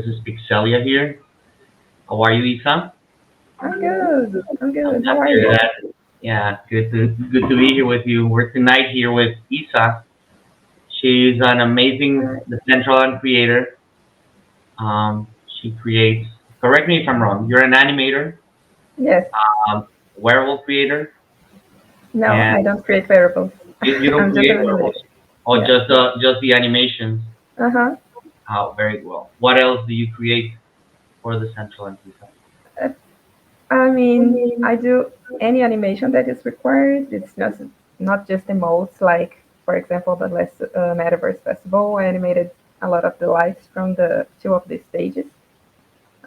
This is Pixelia here. How are you, Isa? I'm good. I'm I'm good. How happy to are hear you? that. Yeah, good to be here with you. We're tonight here with Isa. She's an amazing Uh, decentraland creator. She creates. Correct me if I'm wrong. You're an animator, yes. wearable creator, No, and I don't create wearables. you don't I'm just create an wearables, animator. or Yeah. just the animations. Uh-huh. Oh, very well. What else do you create for the Central Isa? Uh, I mean, I do any animation that is required. It's just not just emotes. Like, for example, the last Metaverse festival, I animated a lot of the lights from the two of the stages.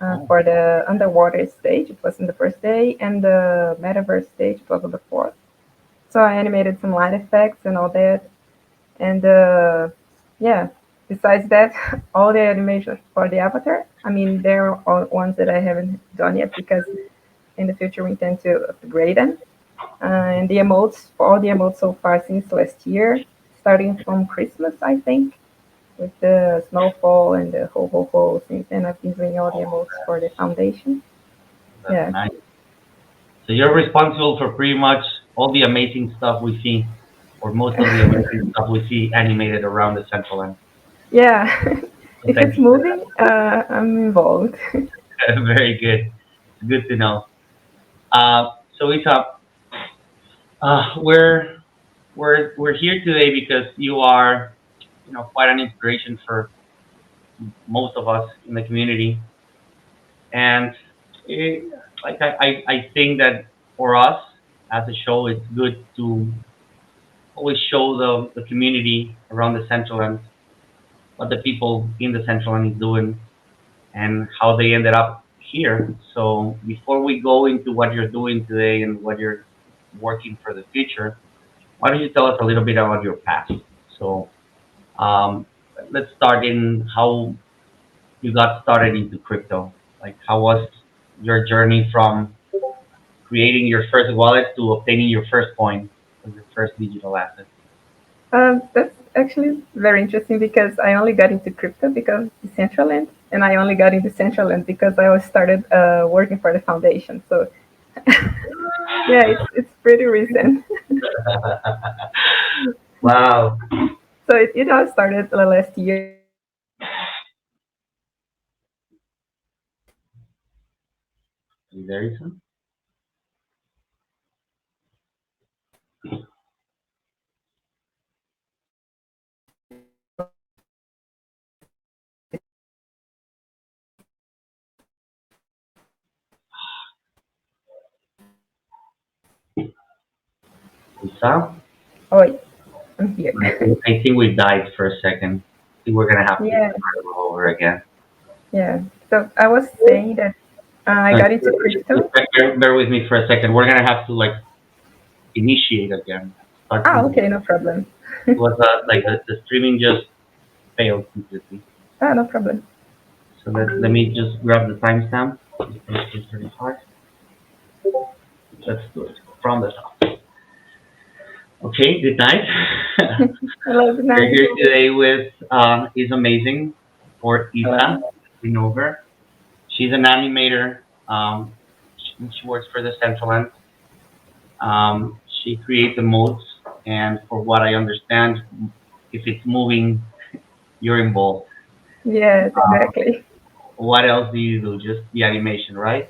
Oh, For the underwater stage, it was in the first day, and the Metaverse stage it was on the fourth. So I animated some light effects and all that. And yeah, besides that, all the animations for the avatar, I mean, there are ones that I haven't done yet because in the future we intend to upgrade them. And the emotes, for all the emotes so far since last year, starting from Christmas, I think, with the snowfall and the ho ho ho. Since then, I've been doing all the emotes for the foundation. that's Yeah. nice. So you're responsible for pretty much all the amazing stuff we see, or most of the amazing stuff we see animated around the Central End. Yeah. So If thank it's you for moving, I'm involved. that. Very good. It's good to know. Uh, so Isa, we're here today because you are, quite an inspiration for most of us in the community, and it, like I think that for us as a show, it's good to always show the community around the Central End what the people in the Central End is doing and how they ended up here. So before we go into what you're doing today and what you're working for the future, why don't you tell us a little bit about your past? So um, let's start in how you got started into crypto. Like how was your journey from creating your first wallet to obtaining your first coin or your first digital asset? That's actually very interesting because I only got into crypto because Decentraland, and I only got into Decentraland because I was started working for the foundation. So yeah, it's pretty recent. Wow. So it all started last year. Are you there, Ethan? Lisa? Oh, I'm here. I think we died for a second. I think we're gonna have to Yeah, start all over again. yeah. So I was saying that I got into Just crypto. bear with me for a second. We're gonna have to like initiate again. Start from Ah, the okay, no beginning. problem. It was like the streaming just failed completely. Ah, no problem. So let me just grab the timestamp. It's 35. Let's do it from the top. Okay, good night. Hello, good We're night. here today with Isamazing or Isa. Hello. We know her. She's an animator. She works for the Central End. She creates the modes, and for what I understand, if it's moving, you're involved. Yes, exactly. What else do you do? Just the animation, right?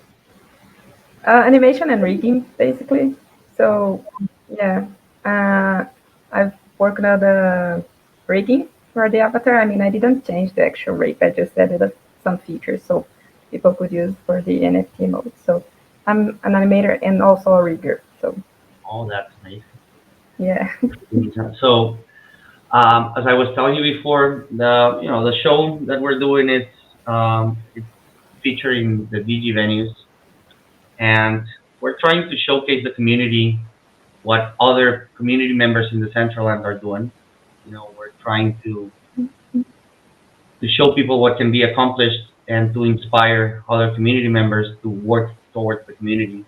Animation and rigging, basically. So, yeah, uh, I've worked on the rigging for the avatar. I mean, I didn't change the actual rig. I just added some features so people could use for the NFT mode. So, I'm an animator and also a rigger. So, Oh, that's nice. yeah, So, as I was telling you before, the show that we're doing is it's featuring the DG venues, and we're trying to showcase the community what other community members in the Central End are doing. We're trying to show people what can be accomplished and to inspire other community members to work towards the community.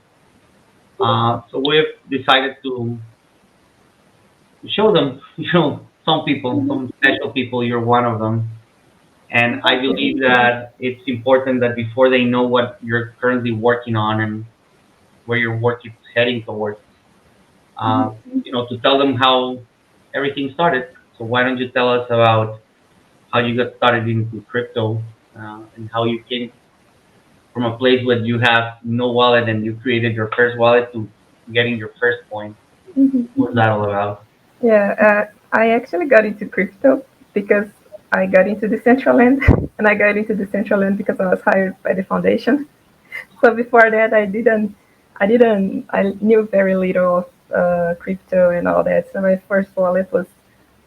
So we've decided to show them, some people, some special people. You're one of them, And I believe that it's important that before they know what you're currently working on and where your work is heading towards, uh, to tell them how everything started. So why don't you tell us about how you got started into crypto, and how you came from a place where you have no wallet and you created your first wallet to getting your first coin. Mhm. What's that all about? Yeah, I actually got into crypto because I got into decentraland, and I got into decentraland because I was hired by the foundation. So before that, I knew very little of crypto and all that. So my first wallet was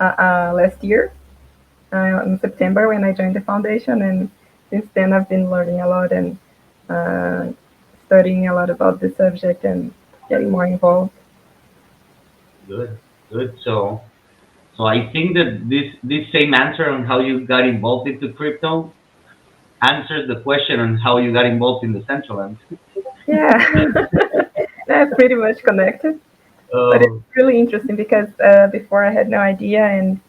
last year, in September, when I joined the foundation, and since then I've been learning a lot and uh, studying a lot about the subject and getting more involved. Good, good. So I think that this same answer on how you got involved into crypto answers the question on how you got involved in the central end. Yeah, that's pretty much connected. But it's Uh, really interesting because before I had no idea, and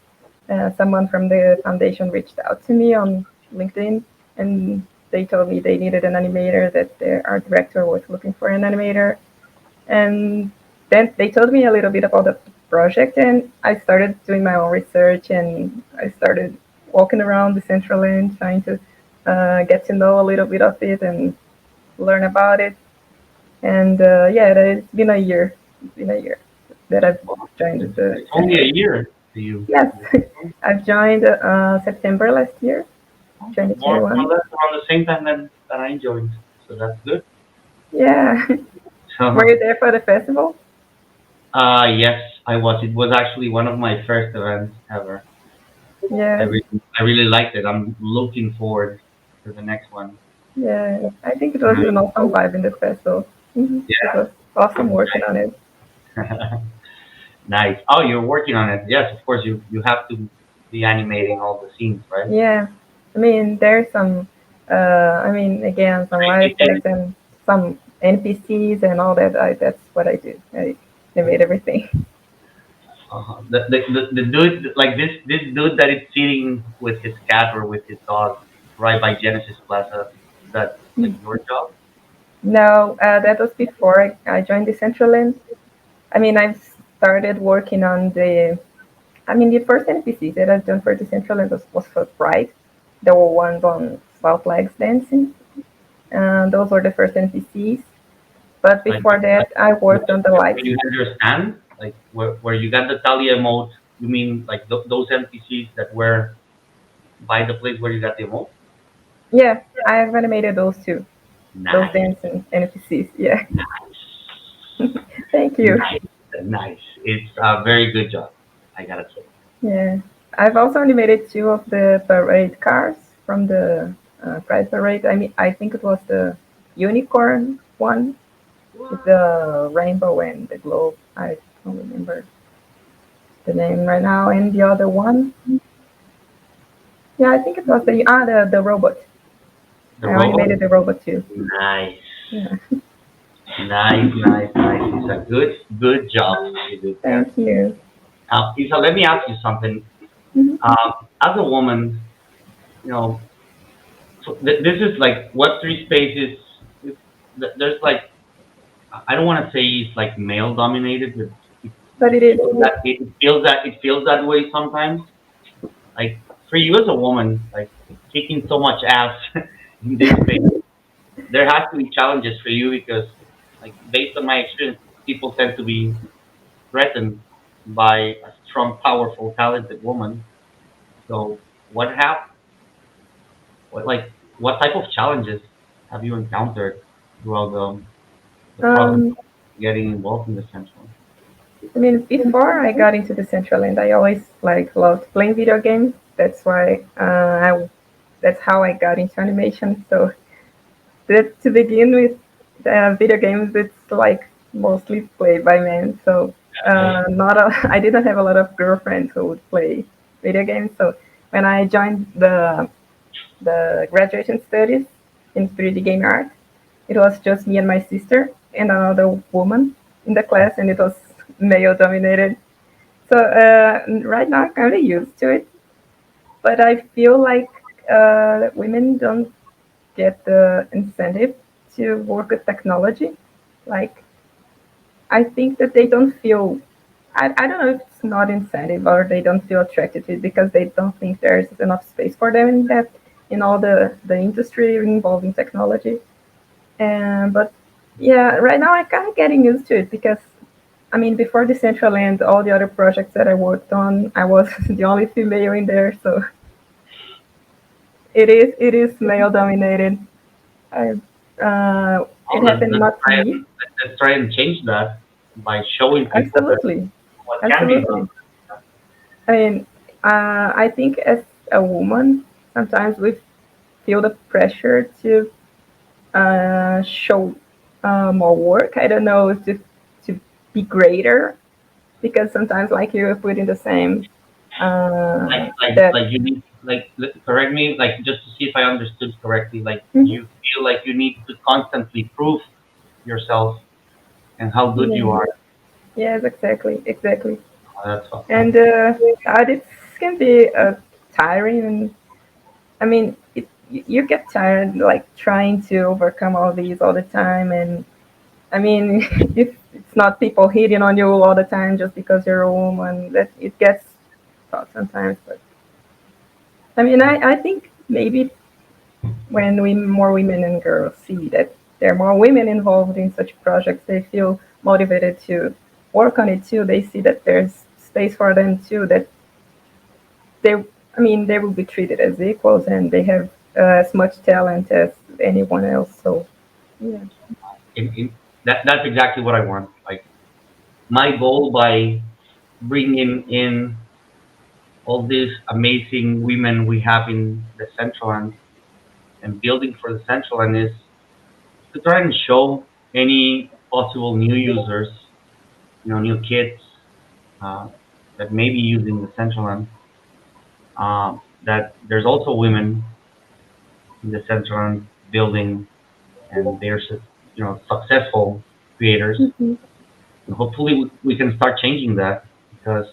someone from the foundation reached out to me on LinkedIn, and they told me they needed an animator, that their art director was looking for an animator. And then they told me a little bit about the project, and I started doing my own research, and I started walking around the Central End trying to get to know a little bit of it and learn about it. And yeah, it's been a year. It's been a year that I've joined the it's only Central a End. year to you. Yes, I've joined September last year, More or 2021. less around the same time that I joined. So that's good. Yeah, were So, you there for the festival? yes, I was. It was actually one of my first events ever. Yeah, I really liked it. I'm looking forward to the next one. yeah. I think it was an awesome vibe in the festival. It was awesome working on it. Yeah. Nice. Oh, you're working on it. Yes, of course. You have to be animating all the scenes, right? Yeah, I mean, there's some, I mean, again, some light effects and some NPCs and all that. That's what I do. I animate everything. The dude, like this dude that is sitting with his cat or with his dog right by Genesis Plaza, is that like your job? No, that was before I joined Decentraland. I mean, I've started working on I mean, the first NPCs that I've done for Decentraland was for Pride. There were ones on Salt Legs Dancing. Those were the first NPCs. But Like, before like that, I worked on the where lights. you had your stand, like where you got the Talia emote. You mean like those NPCs that were by the place where you got the emote? Yeah, I've animated those too. Those Nice, dancing NPCs. Yeah, nice, thank you. nice, nice. It's a very good job, I gotta say. Yeah, I've also animated two of the parade cars from the Pride Parade. I mean, I think it was the unicorn one with the rainbow and the globe. I don't remember the name right now. And the other one, yeah, I think it was the robot. The I robot, animated the robot too. nice. Yeah, Nice, nice, nice. It's a good job you did there. thank you. Isa, let me ask you something. Mhm. As a woman, you know, so this is like Web3 spaces. There's like, I don't want to say it's like male dominated, but it, But it it is. feels that it feels that way sometimes. Like for you as a woman, like kicking so much ass in this space, there has to be challenges for you because, like, based on my experience, people tend to be threatened by a strong, powerful, talented woman. So what have what type of challenges have you encountered throughout the process Um, of getting involved in the central? I mean, before I got into the Central End, I always like loved playing video games. That's why that's how I got into animation. So to begin with, video games it's like mostly played by men. So Right? not a, I didn't have a lot of girlfriends who would play video games. So when I joined the graduation studies in 3D game art, it was just me and my sister and another woman in the class, and it was male dominated. So right now I'm kind of used to it, but I feel like women don't get the incentive to work with technology. Like, I think that they don't feel, I don't know if it's not incentive or they don't feel attracted to it because they don't think there's enough space for them in that, in all the industry involving technology. And but yeah, right now I'm kind of getting used to it because I mean, before Decentraland, all the other projects that I worked on, I was the only female in there, so it is male dominated. I, Oh, it happened not to me. let's try and change that by showing people that Absolutely, what can be done. absolutely. I mean, I think as a woman, sometimes we feel the pressure to show more work. I don't know, to be greater because sometimes, like you put in the same that. Like you need correct me like just to see if I understood correctly. Like Mhm. you feel like you need to constantly prove yourself and how good you Yeah. are. Yes, exactly, exactly. That's all. And this can be tiring. And I mean, you get tired like trying to overcome all these all the time. And I mean, if it's not people hitting on you all the time just because you're a woman, that it gets tough sometimes. But I mean, I think maybe when more women and girls see that there are more women involved in such projects, they feel motivated to work on it too. They see that there's space for them too. That they, I mean, they will be treated as equals and they have as much talent as anyone else. So yeah. That's exactly what I want. Like my goal by bringing in all these amazing women we have in the Central End and building for the Central End is to try and show any possible new users, new kids uh, that may be using the Central End, that there's also women in the Central End building and they're successful creators. Mhm. And hopefully we can start changing that because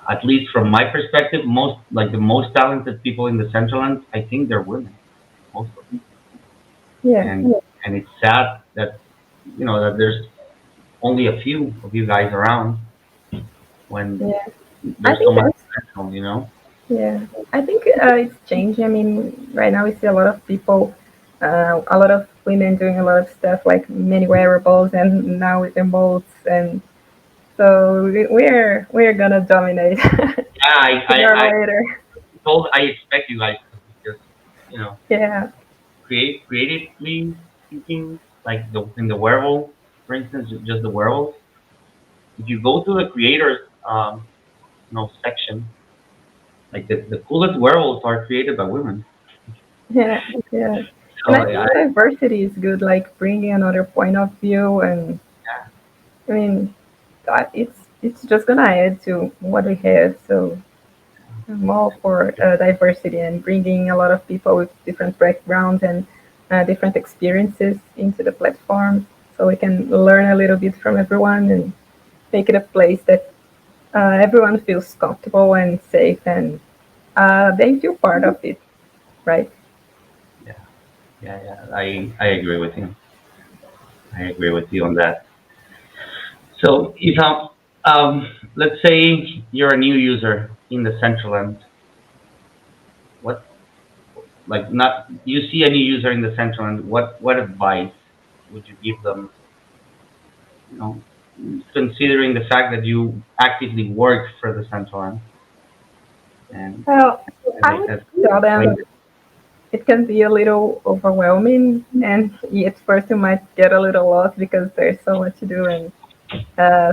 at least from my perspective, the most talented people in the Central End, I think they're women, most of them. Yeah, And it's sad that that there's only a few of you guys around when yeah. I there's so think much that's potential, you know. yeah. I think it's changing. I mean, right now we see a lot of people, a lot of women doing a lot of stuff like many wearables and now with emotes, and so we're gonna dominate Yeah, sooner or later. I expect you guys to because you know Yeah, creatively thinking, like in the wearable, for instance, just the wearables. If you go to the creators, section, like the coolest wearables are created by women. yeah, yeah. And So I think diversity is good, like bringing another point of view, and I mean, it's just gonna add to what we have. So I'm all for diversity and bringing a lot of people with different backgrounds and different experiences into the platform, so we can learn a little bit from everyone and make it a place that everyone feels comfortable and safe, and they feel part of it, right? yeah, yeah. I agree with you. I agree with you on that. So if let's say you're a new user in the Central End, what like not you see a new user in the Central End, what advice would you give them? You know, considering the fact that you actively work for the Central End and Well, as I I would said, tell them explain it. it can be a little overwhelming, and at first you might get a little lost because there's so much to do and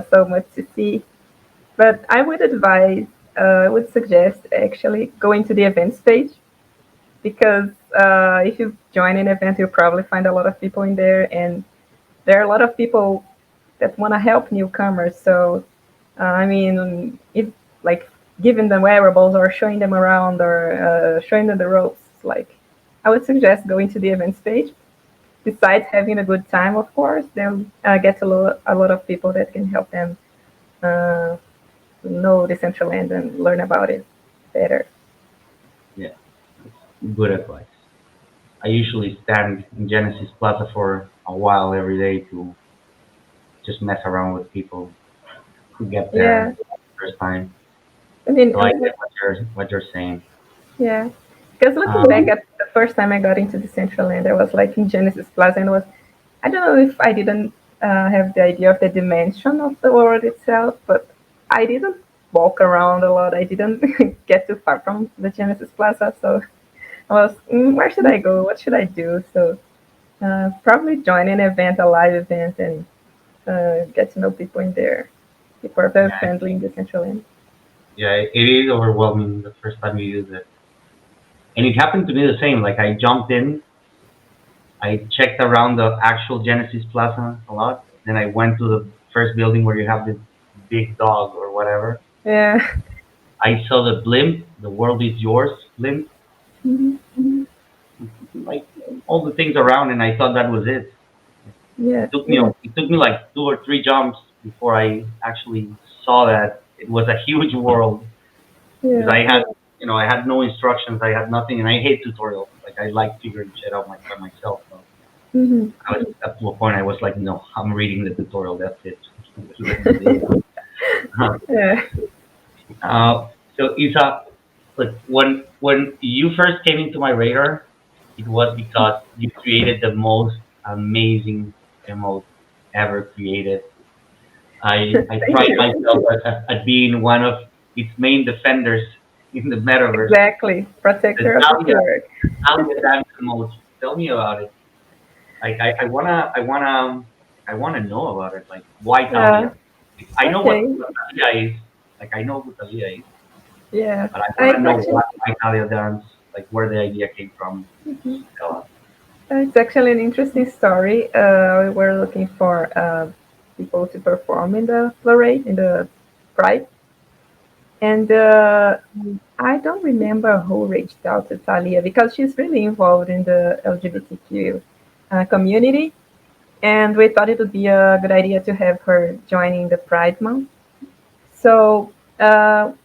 so much to see. But I would suggest actually going to the events page because if you join an event, you'll probably find a lot of people in there, and there are a lot of people that want to help newcomers. So, I mean, if like giving them wearables or showing them around or showing them the ropes, like I would suggest going to the events page. Besides having a good time, of course, they'll get a lot of people that can help them uh, know the Central End and learn about it better. Yeah, good advice. I usually stand in Genesis Plaza for a while every day to just mess around with people who get Yeah. there first time. I mean, So I get what you're saying. yeah. Because looking back Um, at the first time I got into the Decentraland, I was like in Genesis Plaza, and it was, I don't know if I didn't have the idea of the dimension of the world itself, but I didn't walk around a lot. I didn't get too far from the Genesis Plaza, so I was, where should I go? What should I do? So probably join an event, a live event, and get to know people in there. People are very yeah, friendly in the Decentraland. yeah, it is overwhelming the first time you use it, and it happened to me the same. Like I jumped in, I checked around the actual Genesis Plaza a lot, then I went to the first building where you have this big dog or whatever. Yeah. I saw the blimp, the world is yours blimp, Mhm. like all the things around, and I thought that was it. Yeah. It took me like two or three jumps before I actually saw that it was a huge world because Yeah. I had no instructions, I had nothing, and I hate tutorials. Like I like figuring shit out by myself. So Hmm. I was up to a point I was like, no, I'm reading the tutorial. That's it. Let me do it. Yeah. Uh, so Isa, look, when you first came into my radar, it was because you created the most amazing emote ever created. I Thank pride you. myself at being one of its main defenders in the metaverse. Exactly. The Protector of its Dahlia, work. Dahlia dance emote. Tell me about it. Like I wanna know about it. Like why Uh, Dahlia? I know what okay. Dahlia is. Like I know who Dahlia is, Yeah. but I wanna It's know actually why Dahlia dance. Like where the idea came from. Tell us. it's actually an interesting story. We were looking for people to perform in the parade, in the pride, and I don't remember who reached out to Talia because she's really involved in the LGBTQ community, and we thought it would be a good idea to have her joining the Pride Month. So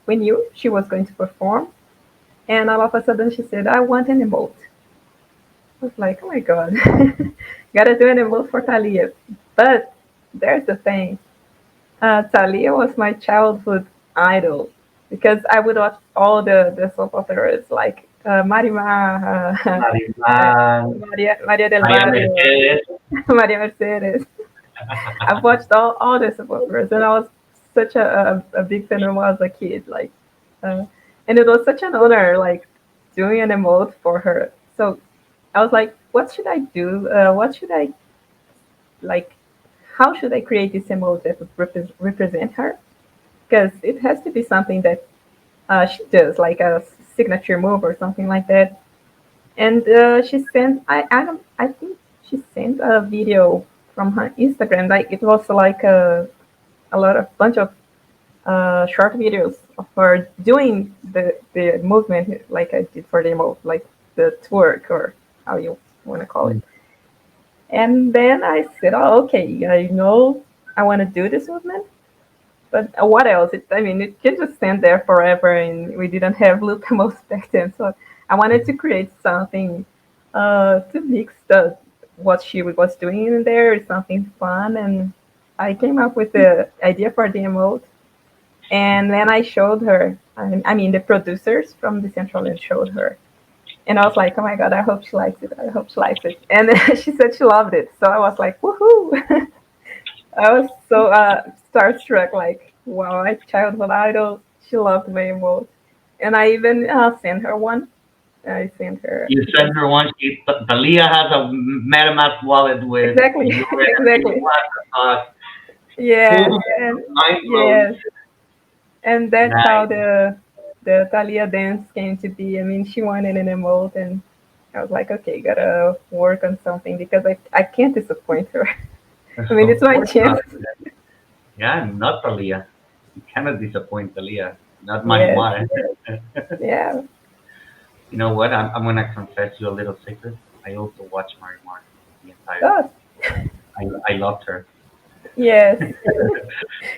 we knew she was going to perform, and all of a sudden she said, "I want an emote." I was like, "Oh my god, gotta do an emote for Talia." But there's the thing: Talia was my childhood idol because I would watch all the soap operas like Marimar, Mariman, Maria del Maria Barrio, Mercedes. Maria Mercedes. I've watched all the soap operas, and I was such a big fan when I was a kid. Uh, and it was such an honor, like doing an emote for her. So I was like, what should I do? What should I like? How should I create this emote that would represent her? Because it has to be something that she does, like a signature move or something like that. And she sent, I don't, I think she sent a video from her Instagram. Like it was like a lot of bunch of short videos of her doing the movement like I did for the emote, like the twerk or how you want to call it. And then I said, oh, okay, I know I want to do this movement, but what else? I mean, it can just stand there forever, and we didn't have loop emotes back then. So I wanted to create something to mix what she was doing in there, something fun, and I came up with the idea for the emote. And then I showed her. I mean, the producers from the Central End showed her, and I was like, "Oh my god, I hope she likes it. I hope she likes it." And she said she loved it. So I was like, "Woohoo!" I was so starstruck, like, wow, my childhood idol. She loved my emote. And I even sent her one. I sent her. You send her one. Talia has a MetaMask wallet with Exactly, your NFT. exactly. What the fuck? Yes, Boom. and Mind blown. yes, and that's how Nice. the Thalia dance came to be. I mean, she wanted an emote, and I was like, okay, gotta work on something because I can't disappoint her. I mean, Of it's my course chance. not. Yeah, not Talia. You cannot disappoint Talia. Not Yes, Marimar. yeah. You know what? I'm gonna confess you a little secret. I also watched Marimar the entire. Oh, I loved her. yes.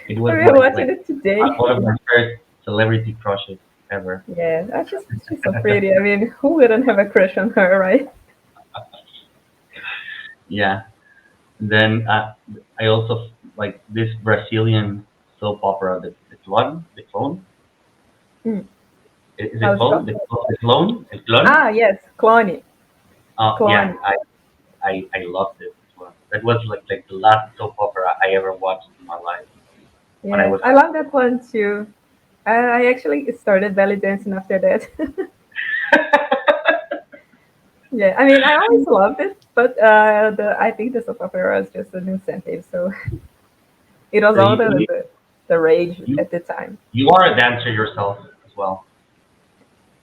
It I was mean, like watching it today. one of my first celebrity crushes. ever. Yeah, she's so pretty. I mean, who wouldn't have a crush on her, right? Yeah. And then I also like this Brazilian soap opera, the clone. Mm. Is it How's it called called? the clone? The clone? Ah, yes, Clone. Yeah, Clone. I loved it as well. That was like the last soap opera I ever watched in my life when I Yeah, was I love that one too. I actually started belly dancing after that. Yeah, I mean, I always loved it, but I think the soap opera was just an incentive, so it was so all the rage you at the time. you are a dancer yourself as well.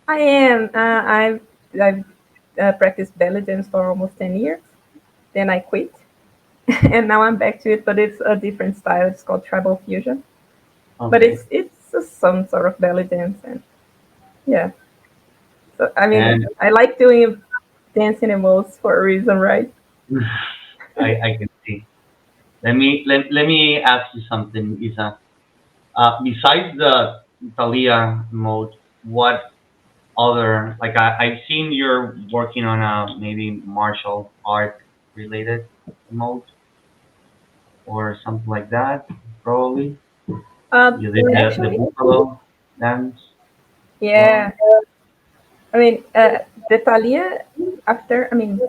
I am. I've practiced belly dance for almost 10 years. Then I quit, and now I'm back to it, but it's a different style. It's called tribal fusion, but Okay. it's some sort of belly dance, and yeah. So I mean, And I like doing dancing emotes for a reason, right? I can see. Let me ask you something, Isa. Besides the Thalia mode, what other like I've seen you're working on a maybe martial art related mode or something like that, probably. You did the Actually, buffalo dance as yeah. well. I mean, the Thalia after. I mean,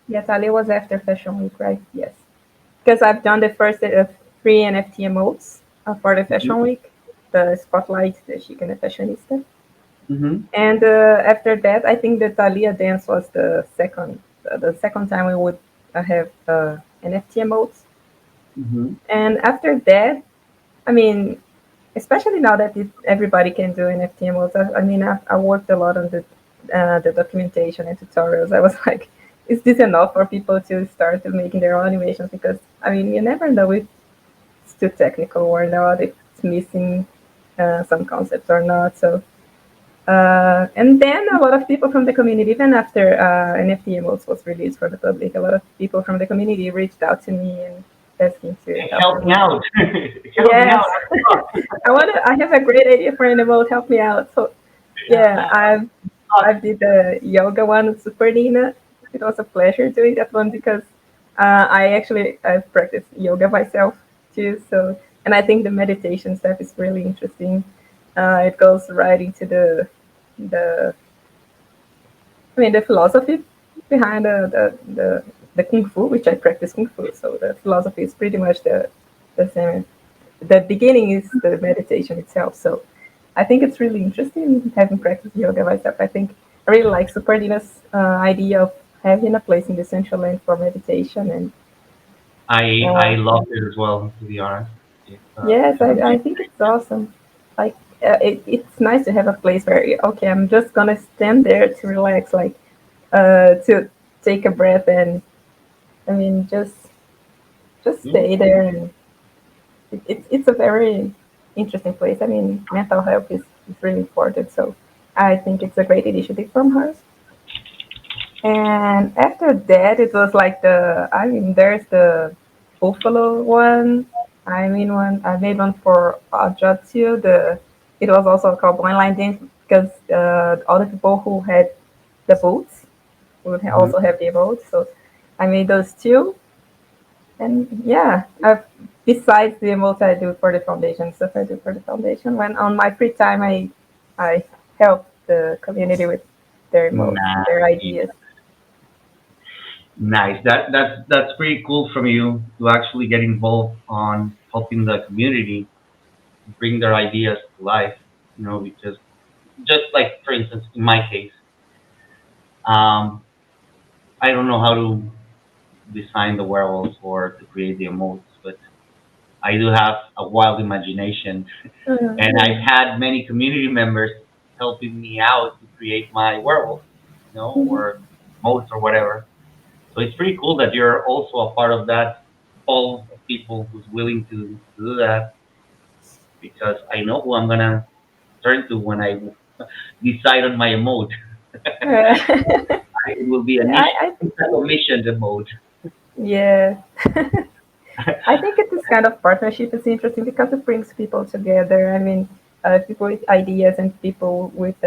yeah, Thalia was after Fashion Week, right? Yes, because I've done the first three NFT emotes for the Fashion Mm-hmm. Week, the Spotlight, the Chic and the Fashionista. Mm-hmm. And after that, I think the Thalia dance was the second time we would have NFT emotes. Mm-hmm. And after that, I mean, especially now that everybody can do NFT emotes, I mean, I worked a lot on the documentation and tutorials. I was like, is this enough for people to start to making their own animations? Because I mean, you never know if it's too technical or not, if it's missing some concepts or not. So and then a lot of people from the community, even after NFT Emotes was released for the public, a lot of people from the community reached out to me and asking to Hey, help help them me with. out! Help me Yes, out! I have a great idea for an emote. Help me out. So yeah, Yeah. I did the yoga one with Super Nina. It was a pleasure doing that one because I've practiced yoga myself too. So and I think the meditation stuff is really interesting. It goes right into the I mean, the philosophy behind the kung fu, which I practice kung fu, so the philosophy is pretty much the same. The beginning is the meditation itself. So I think it's really interesting having practiced yoga myself. I think I really like Superdina's idea of having a place in the central land for meditation. And I uh, loved it as well, to be honest. yes, It's I think it's awesome. Like it's nice to have a place where okay, I'm just gonna stand there to relax, like to take a breath and I mean just yeah. stay there and it's a very interesting place. I mean, mental health is really important, so I think it's a great initiative from her. And after that, it was like I mean, there's the Buffalo one. I made one for ArtReYou. It was also called blind line dance because all the people who had the boots would Mhm. also have the emotes. So I made those two. And yeah, besides the emotes I do for the foundation, stuff I do for the foundation, when on my free time I help the community with their emotes, their Nice, ideas. nice. That's pretty cool from you to actually get involved on helping the community bring their ideas to life. You know, because just like for instance, in my case, um, I don't know how to design the werewolves or to create the emotes, but I do have a wild imagination, and Mhm. I've had many community members helping me out to create my werewolf, Mhm. or modes or whatever. So it's pretty cool that you're also a part of that pool of people who's willing to do that because I know who I'm gonna turn to when I decide on my mode. It will be a Yeah, niche I think mission the mode. yeah. I think it, this kind of partnership is interesting because it brings people together. I mean, people with ideas and people with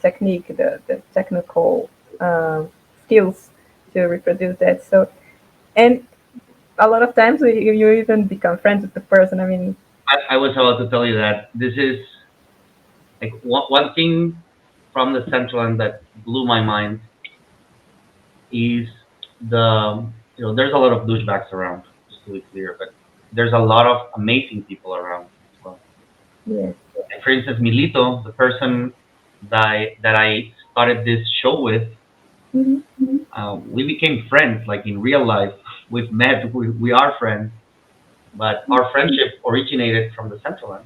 technique, the technical uh, skills to reproduce that. So, and a lot of times you even become friends with the person. I mean, I was about to tell you that this is like one thing from the Central End that blew my mind is there's a lot of douchebags around, just to be clear, but there's a lot of amazing people around as well. yes. Like for instance, Milito, the person that I started this show with, Hmm. we became friends. Like in real life, we've met, we are friends, but our friendship originated from the Central End.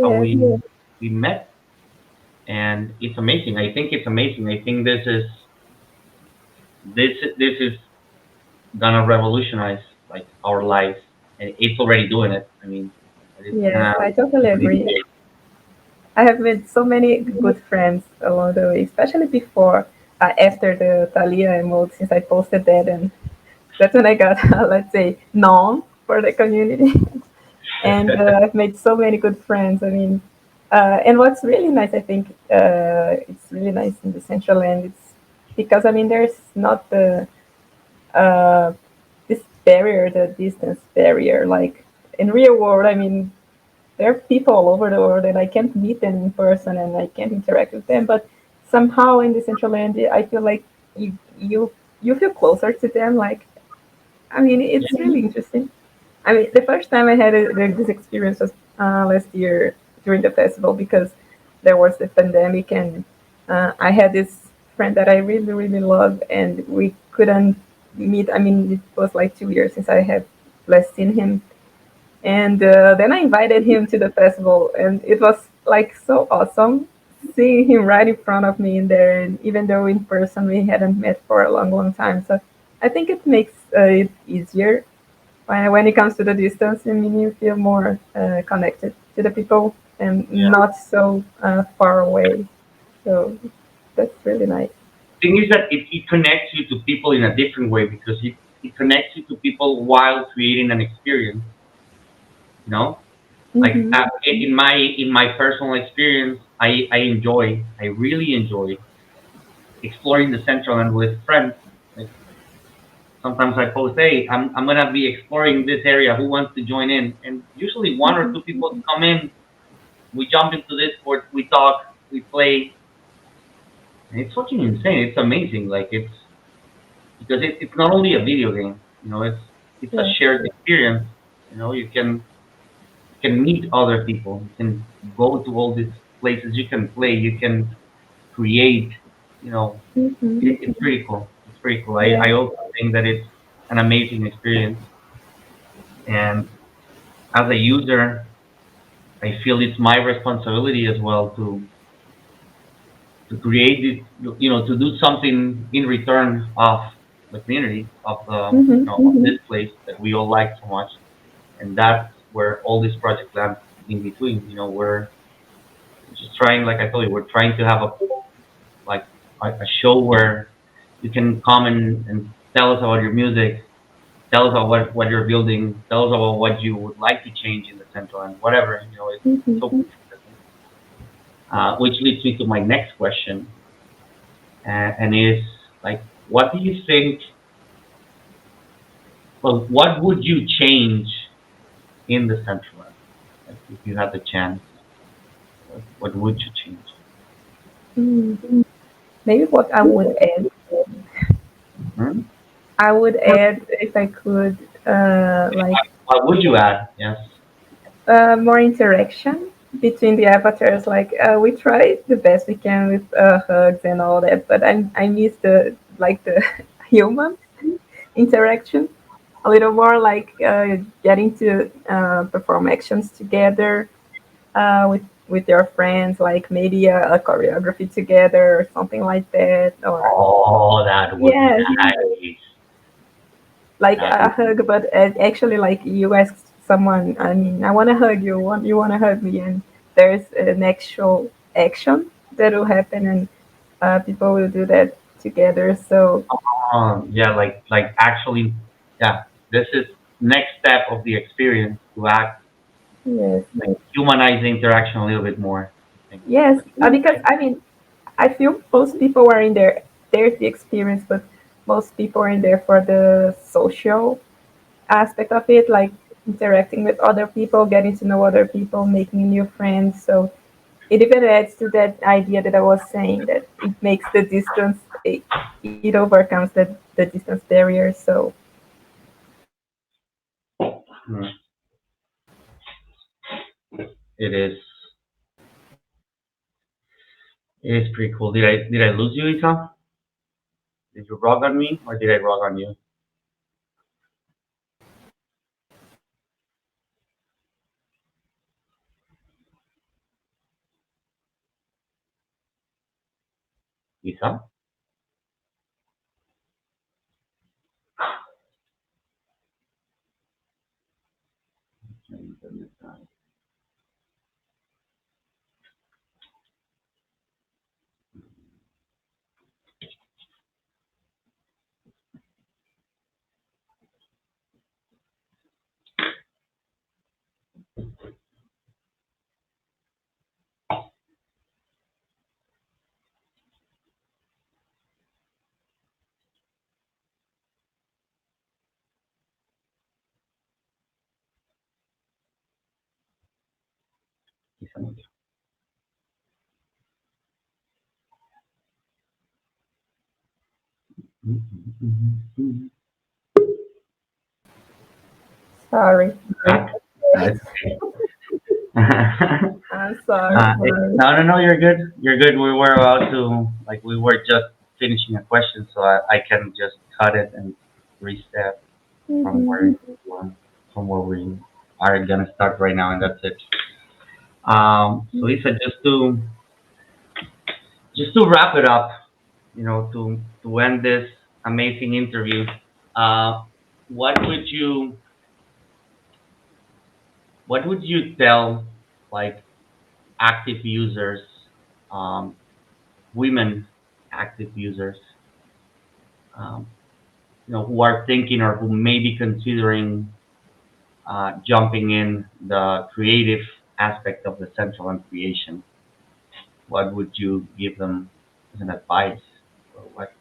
How Yes. we met, and it's amazing. I think it's amazing. I think this is gonna revolutionize like our lives, and it's already doing it. I mean, it's Yes, gonna I totally agree. I have made so many good friends along the way, especially before, after the Thalia emote, since I posted that, and that's when I got, let's say, known for the community. And I've made so many good friends. I mean, and what's really nice, I think, it's really nice in the Central End. It's because I mean, there's not the uh, this barrier, the distance barrier. Like in real world, I mean, there are people all over the world, and I can't meet them in person, and I can't interact with them. But somehow in the Central End, I feel like you feel closer to them. Like I mean, it's really interesting. I mean, the first time I had this experience was last year during the festival because there was the pandemic, and I had this friend that I really, really love, and we couldn't meet. I mean, it was like 2 years since I had last seen him, and then I invited him to the festival, and it was like so awesome seeing him right in front of me in there. And even though in person we hadn't met for a long, long time, so I think it makes it easier when it comes to the distance. I mean, you feel more connected to the people and Yeah. not so far away. So that's really nice. Thing is that it connects you to people in a different way because it connects you to people while creating an experience. You know, like Hmm. in my personal experience, I really enjoy exploring the Central and with friends. Like sometimes I post, hey, I'm gonna be exploring this area. Who wants to join in? And usually one or Hmm. two people come in. We jump into Discord, we talk, we play, and it's fucking insane. It's amazing. Like it's because it's not only a video game. It's a Yeah. shared experience. You can meet other people. You can go to all these places. You can play. You can create. You know, Hmm. it's pretty cool. It's pretty cool. I Yeah. I also think that it's an amazing experience. And as a user, I feel it's my responsibility as well to create it, to do something in return of the community of Hmm. of this place that we all like so much, and that's where all these projects land in between. We're just trying, like I told you, we're trying to have like a show where you can come and tell us about your music, tell us about what you're building, tell us about what you would like to change in the central and whatever. It's so Hmm. interesting. Which leads me to my next question, and is like, what do you think? Well, what would you change in the central end? Like, if you had the chance, what would you change? Mm. Maybe what I would add, Hmm? I would add if I could, like What would you add? Yes. more interaction between the avatars. Like we try the best we can with hugs and all that, but I miss the like the human interaction a little more, like getting to perform actions together with your friends, like maybe a choreography together or something like that. Or Oh, that would be yes, nice. like That a would. hug, but actually, like you ask someone, I mean, I want to hug you, you want to hug me, and there's an actual action that will happen, and people will do that together. So Yeah, like actually, yeah. This is next step of the experience to act. Yes. like humanize the interaction a little bit more. I think. Yes. Because I mean, I feel most people are in there. There's the experience, but most people are in there for the social aspect of it, like interacting with other people, getting to know other people, making new friends. So it even adds to that idea that I was saying that it makes the distance, it overcomes the distance barrier. So Mm, it is. It is pretty cool. Did I lose you, Isa? Did you rog on me or did I rog on you? Isa? Isa. sorry. Ah, that's okay. I'm sorry. No, no, no, you're good. You're good. We were about to, like, we were just finishing a question, so I can just cut it and reset from Hmm. where from where we are gonna start right now, and that's it. So Lisa, just to wrap it up, to end this amazing interview, uh, what would you what would you tell like active users, um, women active users, um, who are thinking or who may be considering jumping in the creative aspect of the central and creation? What would you give them as an advice? Or what?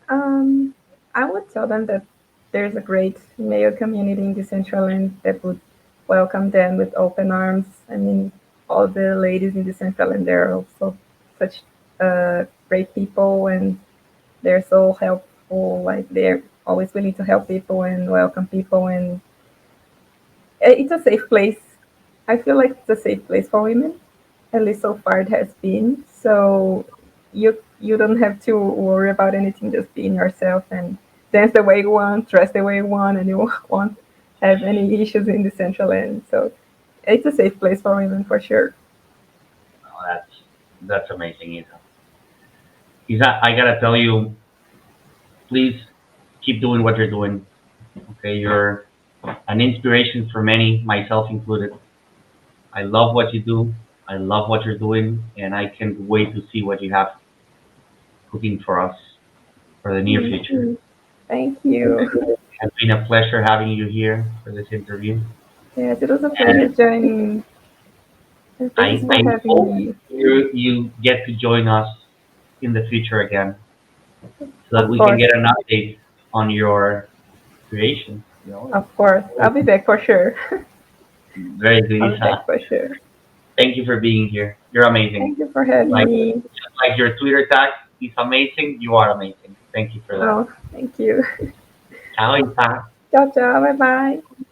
Um, I would tell them that there's a great male community in Decentraland that would welcome them with open arms. I mean, all the ladies in Decentraland, they're also such great people, and they're so helpful. Like they're always willing to help people and welcome people, and it's a safe place. I feel like it's a safe place for women. At least so far it has been. So you don't have to worry about anything. Just being yourself and dance the way you want, dress the way you want, and you won't have any issues in the central end. So it's a safe place for women for sure. Oh, that's amazing, Isa. Isa, I gotta tell you, please keep doing what you're doing. Okay, you're an inspiration for many, myself included. I love what you do. I love what you're doing, and I can't wait to see what you have cooking for us for the near future. Mhm. Thank you. It has been a pleasure having you here for this interview, Yes, it was a and pleasure joining. And thanks I for having hope me. you get to join us in the future again, so that Of we can course, get an update on your creations. of course. I'll be back for sure. Very good, I'll be back Isa. for sure. Thank you for being here. You're amazing. Thank you for having Like me. just like your Twitter tag is amazing. You are amazing. Thank you for that. Oh, thank you. Ciao, Isa. Ciao, ciao. Bye bye.